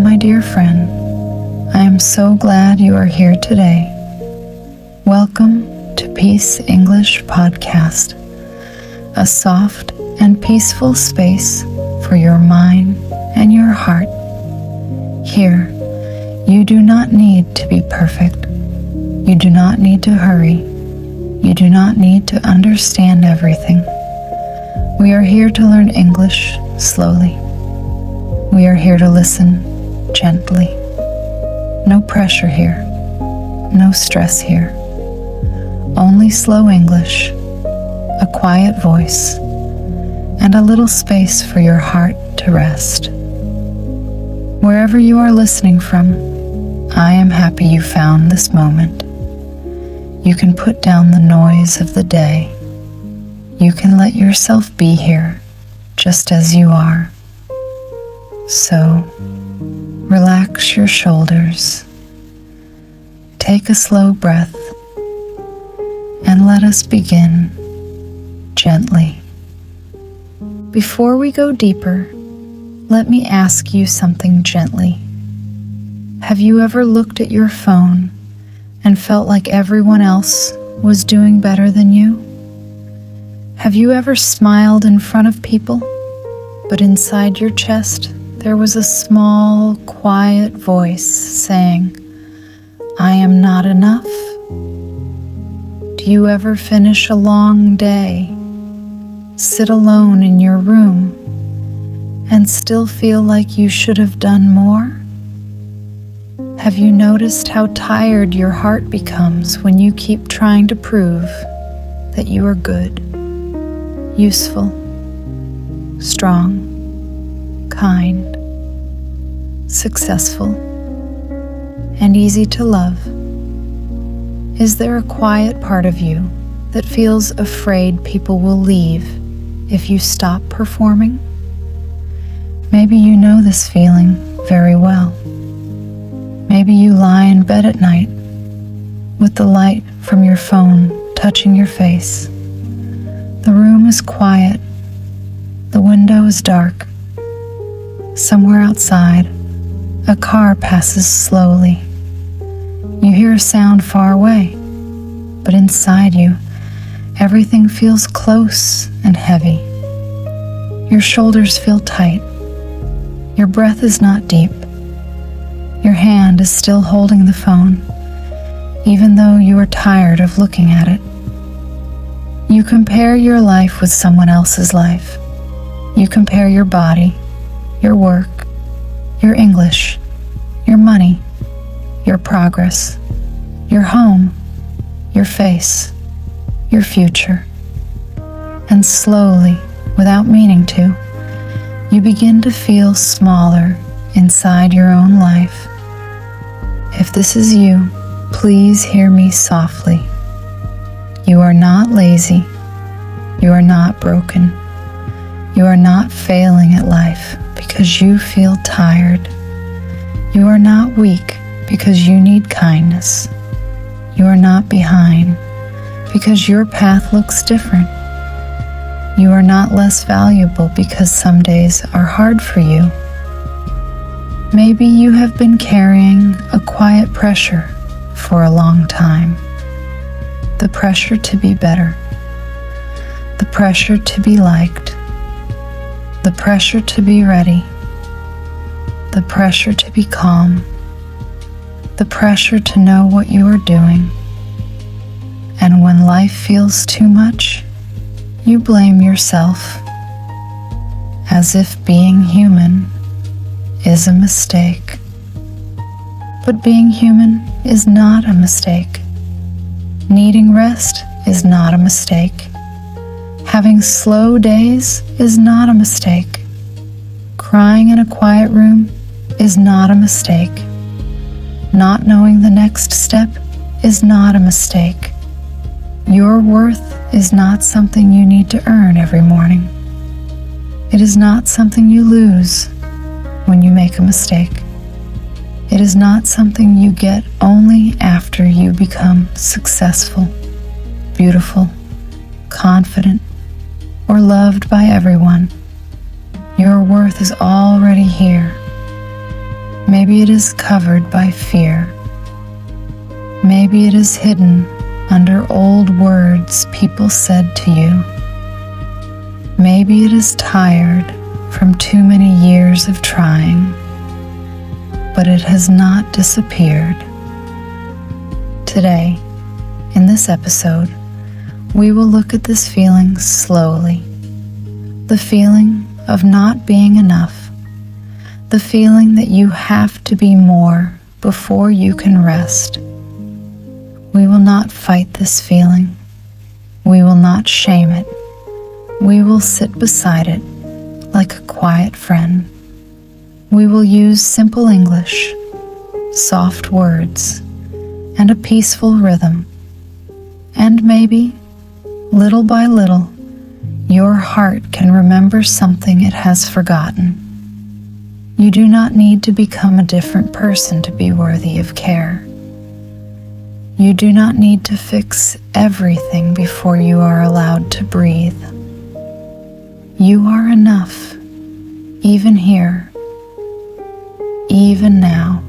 my dear friend. I am so glad you are here today. Welcome to Peace English Podcast, a soft and peaceful space for your mind and your heart. Here, you do not need to be perfect. You do not need to hurry. You do not need to understand everything. We are here to learn English slowly. We are here to listen gently. No pressure here. No stress here. Only slow English, a quiet voice, and a little space for your heart to rest. Wherever you are listening from, I am happy you found this moment. You can put down the noise of the day. You can let yourself be here, just as you are. So, relax your shoulders. Take a slow breath, and let us begin gently. Before we go deeper, let me ask you something gently. Have you ever looked at your phone and felt like everyone else was doing better than you? Have you ever smiled in front of people, but inside your chest there was a small, quiet voice saying, "I am not enough"? Do you ever finish a long day, sit alone in your room, and still feel like you should have done more? Have you noticed how tired your heart becomes when you keep trying to prove that you are good, useful, strong, kind, successful, and easy to love? Is there a quiet part of you that feels afraid people will leave if you stop performing? Maybe you know this feeling very well. Maybe you lie in bed at night with the light from your phone touching your face. The room is quiet. The window is dark. Somewhere outside, a car passes slowly. You hear a sound far away, but inside you, everything feels close and heavy. Your shoulders feel tight. Your breath is not deep. Your hand is still holding the phone, even though you are tired of looking at it. You compare your life with someone else's life. You compare your body, your work, your English, your money, your progress, your home, your face, your future. And slowly, without meaning to, you begin to feel smaller inside your own life. If this is you, please hear me softly. You are not lazy. You are not broken. You are not failing at life because you feel tired. You are not weak because you need kindness. You are not behind because your path looks different. You are not less valuable because some days are hard for you. Maybe you have been carrying a quiet pressure for a long time. The pressure to be better. The pressure to be liked. The pressure to be ready. The pressure to be calm. The pressure to know what you are doing. And when life feels too much, you blame yourself, as if being human is a mistake. But being human is not a mistake. Needing rest is not a mistake. Having slow days is not a mistake. Crying in a quiet room is not a mistake. Not knowing the next step is not a mistake. Your worth is not something you need to earn every morning. It is not something you lose when you make a mistake. It is not something you get only after you become successful, beautiful, confident, or loved by everyone. Your worth is already here. Maybe it is covered by fear. Maybe it is hidden under old words people said to you. Maybe it is tired from too many years of trying, but it has not disappeared. Today, in this episode, we will look at this feeling slowly. The feeling of not being enough. The feeling that you have to be more before you can rest. We will not fight this feeling. We will not shame it. We will sit beside it like a quiet friend. We will use simple English, soft words, and a peaceful rhythm. And maybe, little by little, your heart can remember something it has forgotten. You do not need to become a different person to be worthy of care. You do not need to fix everything before you are allowed to breathe. You are enough, even here, even now,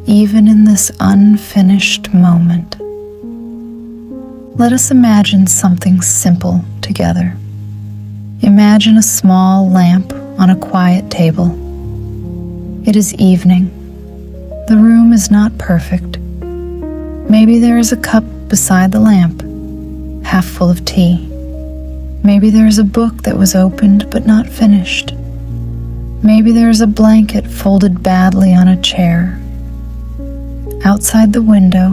even in this unfinished moment. Let us imagine something simple together. Imagine a small lamp on a quiet table. It is evening. The room is not perfect. Maybe there is a cup beside the lamp, half full of tea. Maybe there is a book that was opened but not finished. Maybe there is a blanket folded badly on a chair. Outside the window,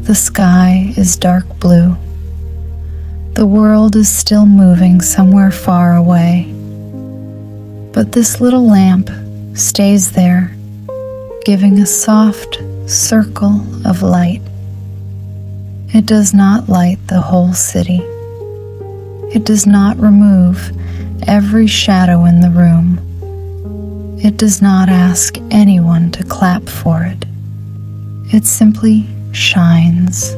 the sky is dark blue. The world is still moving somewhere far away. But this little lamp stays there, giving a soft circle of light. It does not light the whole city. It does not remove every shadow in the room. It does not ask anyone to clap for it. It simply shines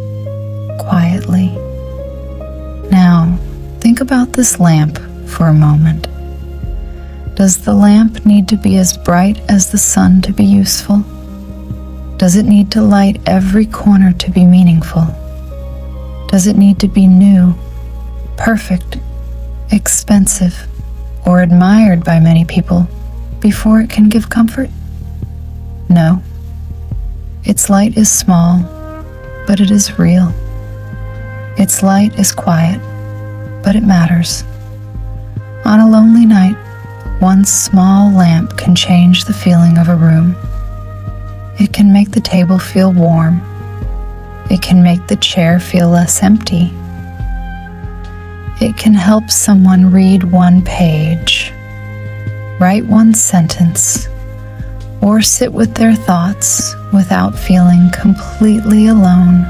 quietly. Now, think about this lamp for a moment. Does the lamp need to be as bright as the sun to be useful? Does it need to light every corner to be meaningful? Does it need to be new, perfect, expensive, or admired by many people before it can give comfort? No. Its light is small, but it is real. Its light is quiet, but it matters. On a lonely night, one small lamp can change the feeling of a room. It can make the table feel warm. It can make the chair feel less empty. It can help someone read one page, write one sentence, or sit with their thoughts without feeling completely alone.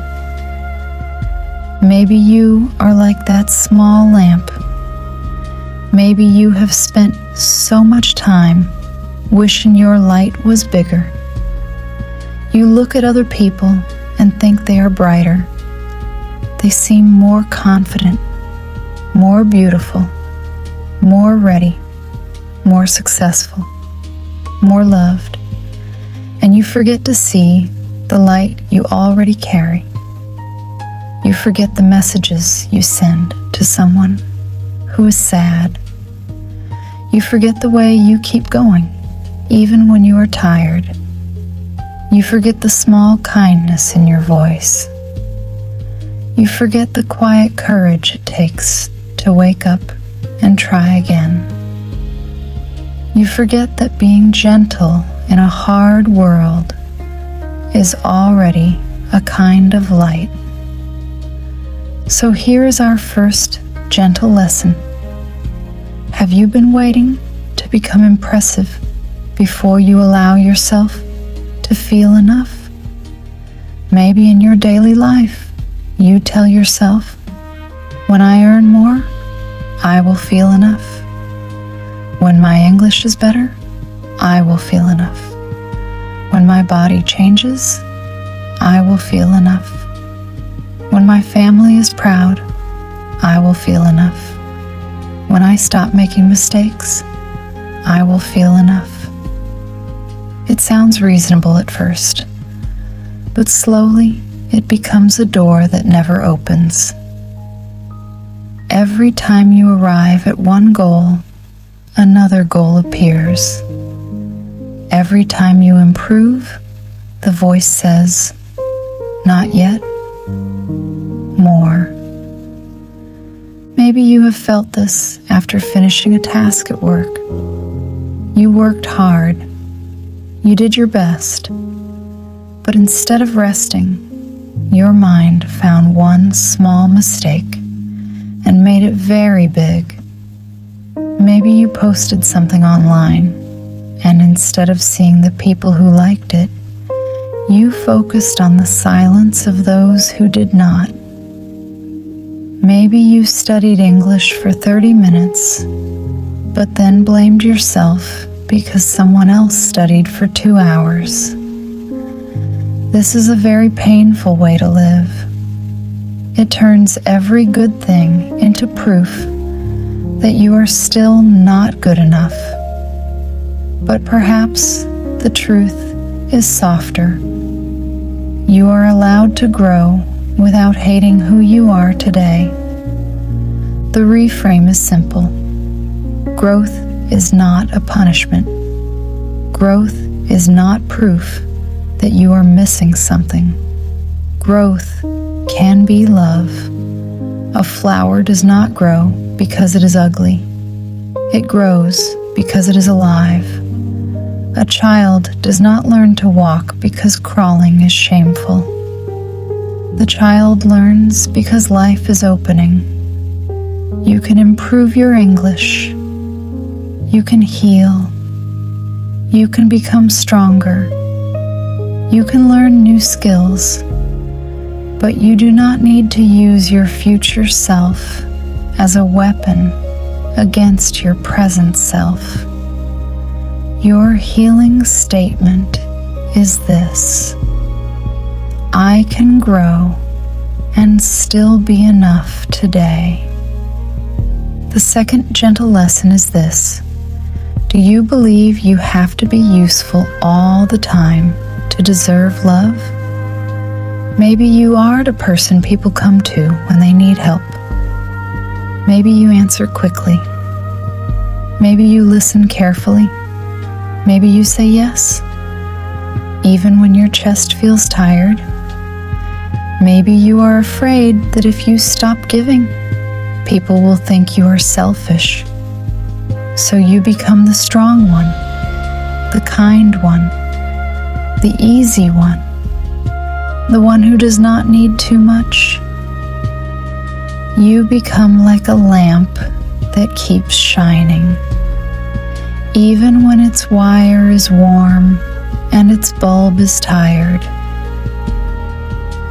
Maybe you are like that small lamp. Maybe you have spent so much time wishing your light was bigger. You look at other people and think they are brighter. They seem more confident, more beautiful, more ready, more successful, more loved, and you forget to see the light you already carry. You forget the messages you send to someone who is sad. You forget the way you keep going, even when you are tired. You forget the small kindness in your voice. You forget the quiet courage it takes to wake up and try again. You forget that being gentle in a hard world is already a kind of light. So here is our first gentle lesson. Have you been waiting to become impressive before you allow yourself to feel enough? Maybe in your daily life, you tell yourself, when I earn more, I will feel enough. When my English is better, I will feel enough. When my body changes, I will feel enough. When my family is proud, I will feel enough. When I stop making mistakes, I will feel enough. It sounds reasonable at first, but slowly it becomes a door that never opens. Every time you arrive at one goal, another goal appears. Every time you improve, the voice says, "Not yet, more." Maybe you have felt this after finishing a task at work. You worked hard. You did your best. But instead of resting, your mind found one small mistake and made it very big. Maybe you posted something online, and instead of seeing the people who liked it, you focused on the silence of those who did not. Maybe you studied English for 30 minutes, but then blamed yourself because someone else studied for 2 hours. This is a very painful way to live. It turns every good thing into proof that you are still not good enough. But perhaps the truth is softer. You are allowed to grow without hating who you are today. The reframe is simple. Growth is not a punishment. Growth is not proof that you are missing something. Growth can be love. A flower does not grow because it is ugly. It grows because it is alive. A child does not learn to walk because crawling is shameful. The child learns because life is opening. You can improve your English. You can heal. You can become stronger. You can learn new skills. But you do not need to use your future self as a weapon against your present self. Your healing statement is this: I can grow and still be enough today. The second gentle lesson is this: do you believe you have to be useful all the time to deserve love? Maybe you are the person people come to when they need help. Maybe you answer quickly. Maybe you listen carefully. Maybe you say yes, even when your chest feels tired. Maybe you are afraid that if you stop giving, people will think you are selfish. So you become the strong one, the kind one, the easy one, the one who does not need too much. You become like a lamp that keeps shining, even when its wire is warm and its bulb is tired.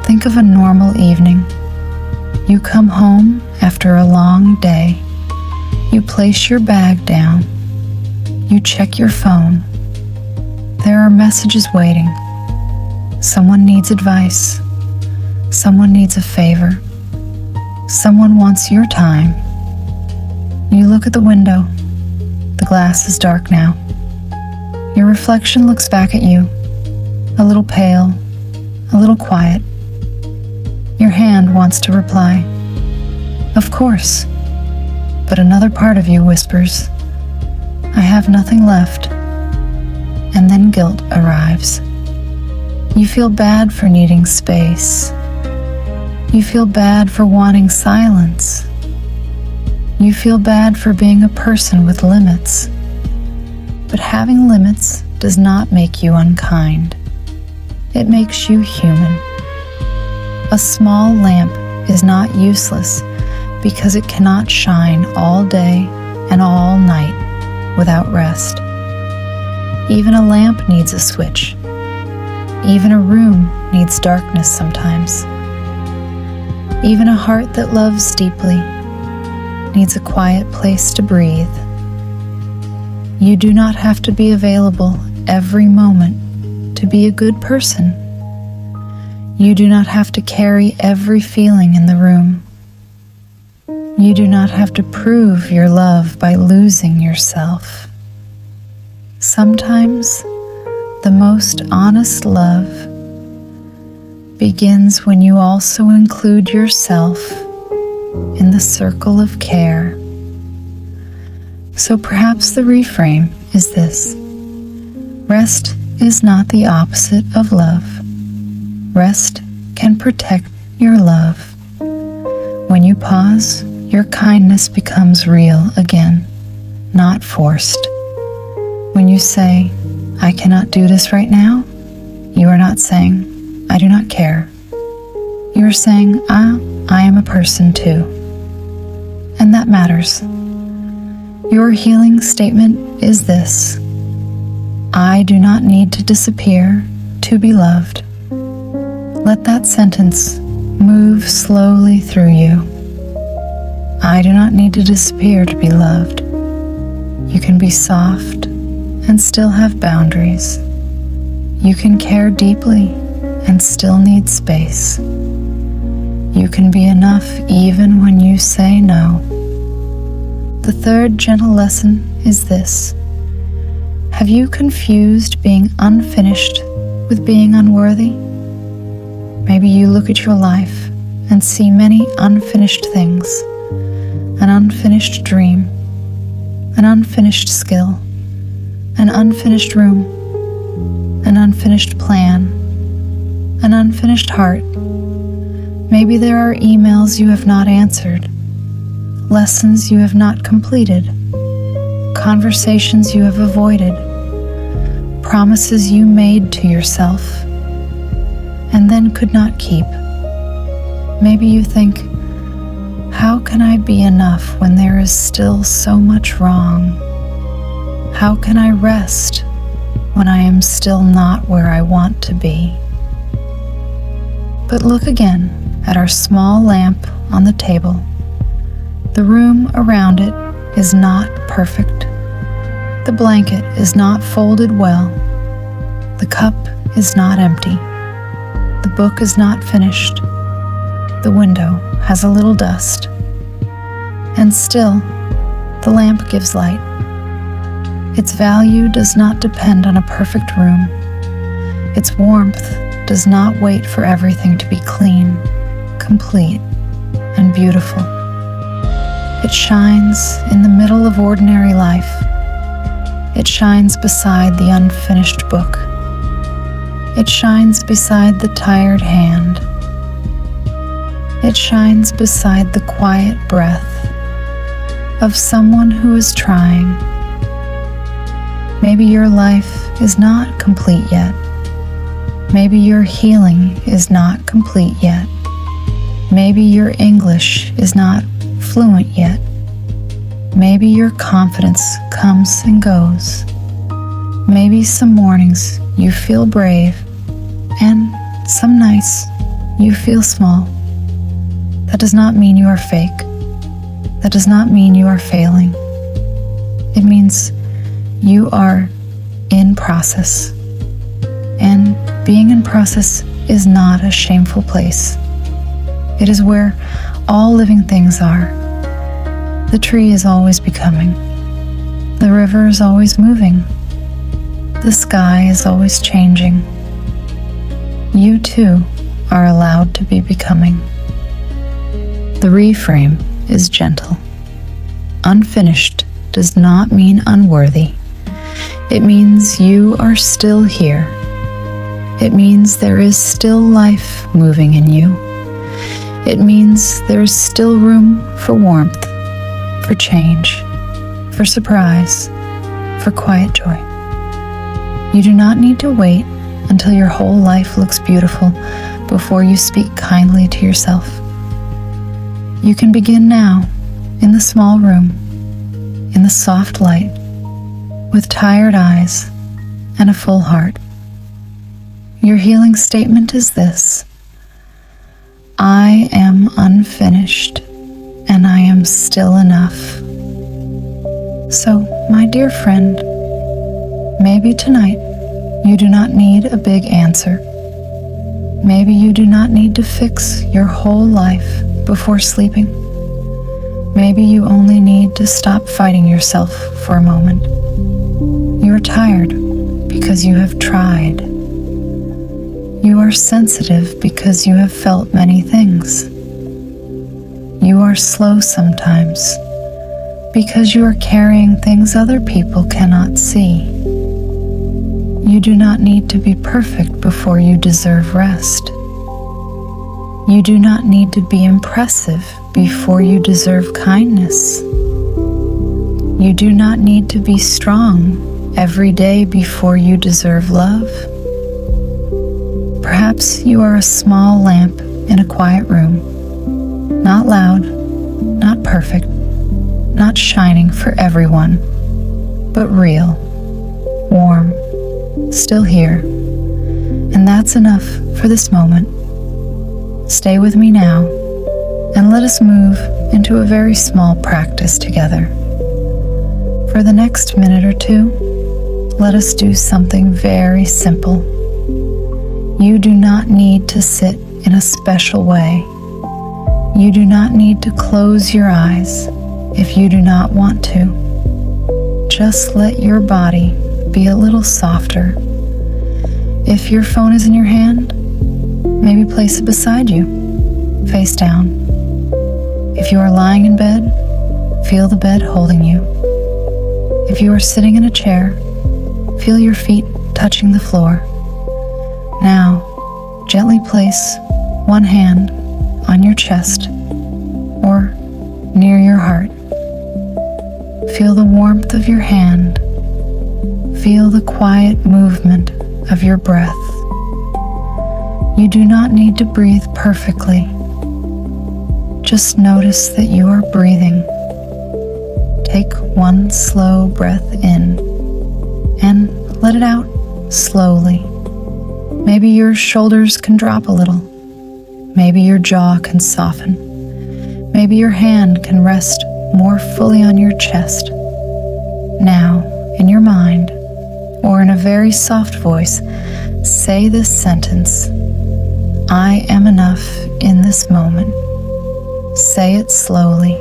Think of a normal evening. You come home after a long day. You place your bag down. You check your phone. There are messages waiting. Someone needs advice. Someone needs a favor. Someone wants your time. You look at the window. The glass is dark now. Your reflection looks back at you, a little pale, a little quiet. Your hand wants to reply, "Of course," but another part of you whispers, "I have nothing left." And then guilt arrives. You feel bad for needing space. You feel bad for wanting silence. You feel bad for being a person with limits. But having limits does not make you unkind. It makes you human. A small lamp is not useless because it cannot shine all day and all night without rest. Even a lamp needs a switch. Even a room needs darkness sometimes. Even a heart that loves deeply needs a quiet place to breathe. You do not have to be available every moment to be a good person. You do not have to carry every feeling in the room. You do not have to prove your love by losing yourself. Sometimes The most honest love begins when you also include yourself in the circle of care. So perhaps the reframe is this: rest is not the opposite of love. Rest can protect your love. When you pause, your kindness becomes real again, not forced. When you say, "I cannot do this right now," you are not saying, "I do not care." You are saying, I am a person too. And that matters. Your healing statement is this: I do not need to disappear to be loved. Let that sentence move slowly through you. I do not need to disappear to be loved. You can be soft and still have boundaries. You can care deeply and still need space. You can be enough even when you say no. The third gentle lesson is this: have you confused being unfinished with being unworthy? Maybe you look at your life and see many unfinished things: an unfinished dream, an unfinished skill, an unfinished room, an unfinished plan, an unfinished heart. Maybe there are emails you have not answered, lessons you have not completed, conversations you have avoided, promises you made to yourself and then could not keep. Maybe you think, how can I be enough when there is still so much wrong? How can I rest when I am still not where I want to be? But look again at our small lamp on the table. The room around it is not perfect. The blanket is not folded well. The cup is not empty. The book is not finished. The window has a little dust. And still, the lamp gives light. Its value does not depend on a perfect room. Its warmth does not wait for everything to be clean, complete, and beautiful. It shines in the middle of ordinary life. It shines beside the unfinished book. It shines beside the tired hand. It shines beside the quiet breath of someone who is trying. Maybe your life is not complete yet. Maybe your healing is not complete yet. Maybe your English is not fluent yet. Maybe your confidence comes and goes. Maybe some mornings you feel brave, and some nights you feel small. That does not mean you are fake. That does not mean you are failing. It means you are in process. And being in process is not a shameful place. It is where all living things are. The tree is always becoming. The river is always moving. The sky is always changing. You too are allowed to be becoming. The reframe is gentle. Unfinished does not mean unworthy. It means you are still here. It means there is still life moving in you. It means there is still room for warmth, for change, for surprise, for quiet joy. You do not need to wait until your whole life looks beautiful before you speak kindly to yourself. You can begin now, in the small room, in the soft light, with tired eyes and a full heart. Your healing statement is this: I am unfinished, and I am still enough. So, my dear friend, maybe tonight you do not need a big answer. Maybe you do not need to fix your whole life before sleeping. Maybe you only need to stop fighting yourself for a moment. You are tired because you have tried. You are sensitive because you have felt many things. You are slow sometimes because you are carrying things other people cannot see. You do not need to be perfect before you deserve rest. You do not need to be impressive before you deserve kindness. You do not need to be strong every day before you deserve love. Perhaps you are a small lamp in a quiet room, not loud, not perfect, not shining for everyone, but real, warm, still here. And that's enough for this moment. Stay with me now, and let us move into a very small practice together. For the next minute or two, let us do something very simple. You do not need to sit in a special way. You do not need to close your eyes if you do not want to. Just let your body be a little softer. If your phone is in your hand, maybe place it beside you, face down. If you are lying in bed, feel the bed holding you. If you are sitting in a chair, feel your feet touching the floor. Now, gently place one hand on your chest or near your heart. Feel the warmth of your hand. Feel the quiet movement of your breath. You do not need to breathe perfectly. Just notice that you are breathing. Take one slow breath in and let it out slowly. Maybe your shoulders can drop a little. Maybe your jaw can soften. Maybe your hand can rest more fully on your chest. Now, in your mind, or in a very soft voice, say this sentence: I am enough in this moment. Say it slowly.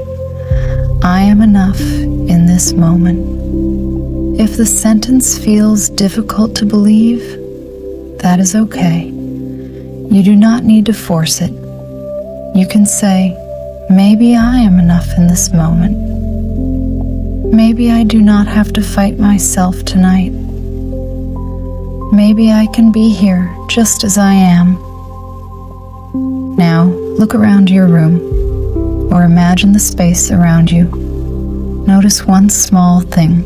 I am enough in this moment. If the sentence feels difficult to believe, that is okay. You do not need to force it. You can say, maybe I am enough in this moment. Maybe I do not have to fight myself tonight. Maybe I can be here just as I am. Now, look around your room, or imagine the space around you. Notice one small thing: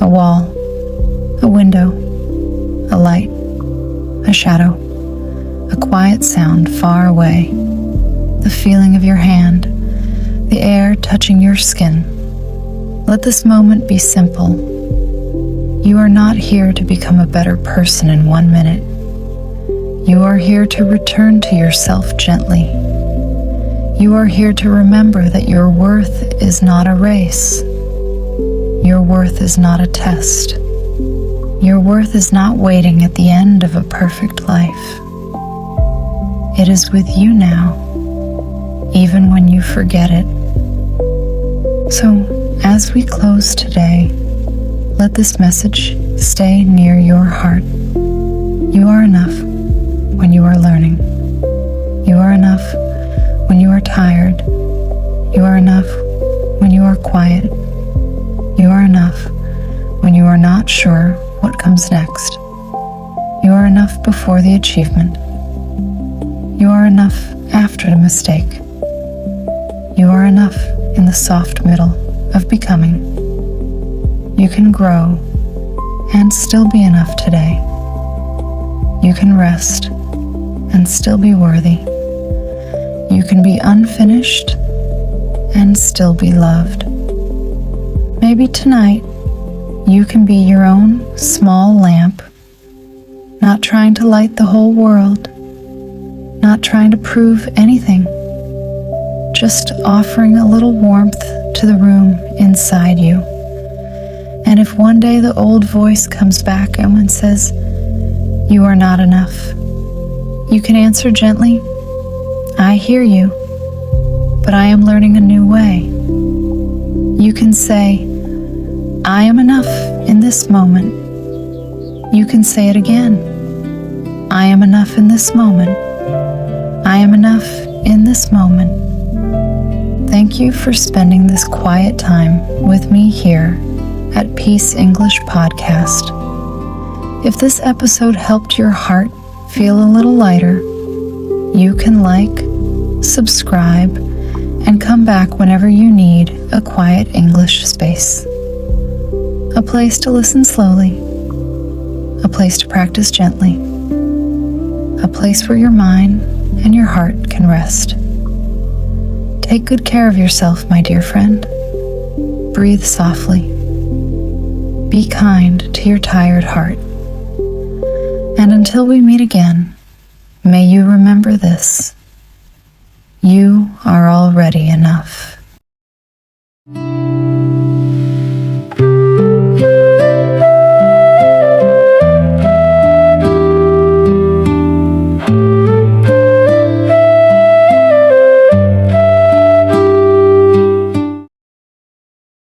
a wall, a window, a light, a shadow, a quiet sound far away, the feeling of your hand, the air touching your skin. Let this moment be simple. You are not here to become a better person in 1 minute. You are here to return to yourself gently. You are here to remember that your worth is not a race. Your worth is not a test. Your worth is not waiting at the end of a perfect life. It is with you now, even when you forget it. So, as we close today, let this message stay near your heart. You are enough when you are learning. You are enough when you are tired. You are enough when you are quiet. You are enough when you are not sure what comes next. You are enough before the achievement. You are enough after the mistake. You are enough in the soft middle of becoming. You can grow and still be enough today. You can rest and still be worthy. You can be unfinished and still be loved. Maybe tonight you can be your own small lamp, not trying to light the whole world, not trying to prove anything, just offering a little warmth to the room inside you. And if one day the old voice comes back and says, "You are not enough," you can answer gently, "I hear you, but I am learning a new way." You can say, "I am enough in this moment. You can say it again. I am enough in this moment. I am enough in this moment. Thank you for spending this quiet time with me here at Peace English Podcast. If this episode helped your heart feel a little lighter, you can like, subscribe, and come back whenever you need a quiet English space. A place to listen slowly, a place to practice gently, a place where your mind and your heart can rest. Take good care of yourself, my dear friend. Breathe softly. Be kind to your tired heart. And until we meet again, may you remember this. You are already enough.